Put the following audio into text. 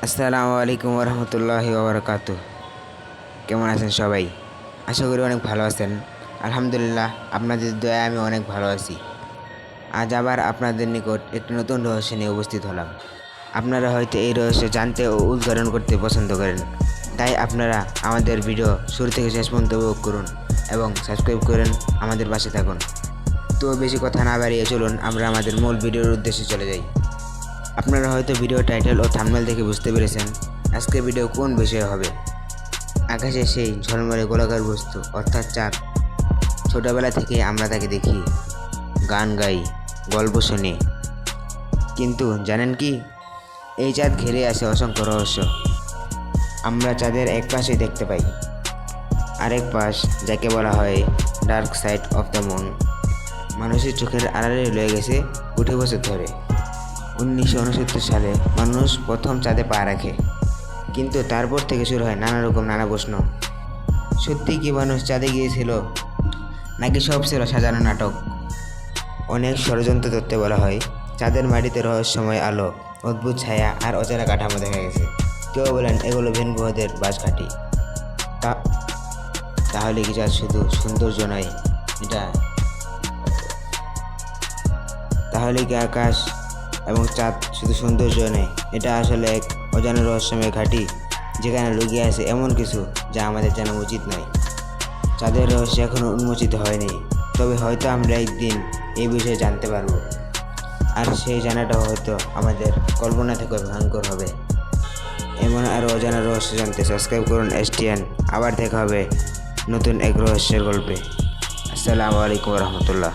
আসসালামু আলাইকুম রহমতুল্লাহি ওবরাকাতুহ। কেমন আছেন সবাই? আশা করি অনেক ভালো আছেন। আলহামদুলিল্লাহ, আপনাদের দয়ায় আমি অনেক ভালো আছি। আজ আবার আপনাদের নিকট একটি নতুন রহস্য নিয়ে উপস্থিত হলাম। আপনারা হয়তো এই রহস্য জানতে ও উদ্ঘাটন করতে পছন্দ করেন, তাই আপনারা আমাদের ভিডিও শুরু থেকে শেষ পর্যন্ত উপভোগ করুন এবং সাবস্ক্রাইব করেন, আমাদের পাশে থাকুন। তো বেশি কথা না বাড়িয়ে চলুন আমরা আমাদের মূল ভিডিওর উদ্দেশ্যে চলে যাই। আপনারা হয়তো ভিডিও টাইটেল ও থাম্বনেল দেখে বুঝতে পেরেছেন আজকের ভিডিও কোন বিষয়ে হবে। আকাশে সেই ঝলমলে গোলাকার বস্তু অর্থাৎ চাঁদ। ছোটবেলা থেকে আমরা তাকে দেখি, গান গাই, গল্প শুনি, কিন্তু জানেন কি, এই চাঁদ ঘিরে আছে অসংখ্য রহস্য। আমরা চাঁদের এক পাশে দেখতে পাই, আরেক পাশ যাকে বলা হয় dark side of the moon, মানুষের চোখের আড়ালে রয়ে গেছে কোটি বছর ধরে। 1969 সালে মানুষ প্রথম চাঁদে পা রাখে, কিন্তু তারপর থেকে শুরু হয় নানা প্রশ্ন। সত্যি কি মানুষ চাঁদে গিয়েছিল, নাকি সব ছিল সাজানো নাটক? অনেক ষড়যন্ত্র তত্ত্বে বলা হয় চাঁদের মাটিতে রহস্যময় আলো, অদ্ভুত ছায়া আর অচেনা কাঠামো দেখা গেছে। কেউ বলেন এগুলো ভিন গ্রহদের বাসঘাঁটি। তাহলে কি চাঁদ শুধু সৌন্দর্য নয়, তাহলে কি আকাশ এবং চাঁদ শুধু সৌন্দর্য নেই, এটা আসলে এক অজানা রহস্যময় ঘাঁটি, যেখানে লুকিয়ে আছে এমন কিছু যা আমাদের জানা উচিত নয়। চাঁদের রহস্য এখনও উন্মোচিত হয়নি, তবে হয়তো আমরা একদিন এই বিষয়ে জানতে পারবো, আর সেই জানাটা হয়তো আমাদের কল্পনা থেকে ভয়ঙ্কর হবে। এমন আরও অজানা রহস্য জানতে সাবস্ক্রাইব করুন STN। আবার দেখা হবে নতুন এক রহস্যের গল্পে। আসসালামু আলাইকুম রহমতুল্লাহ।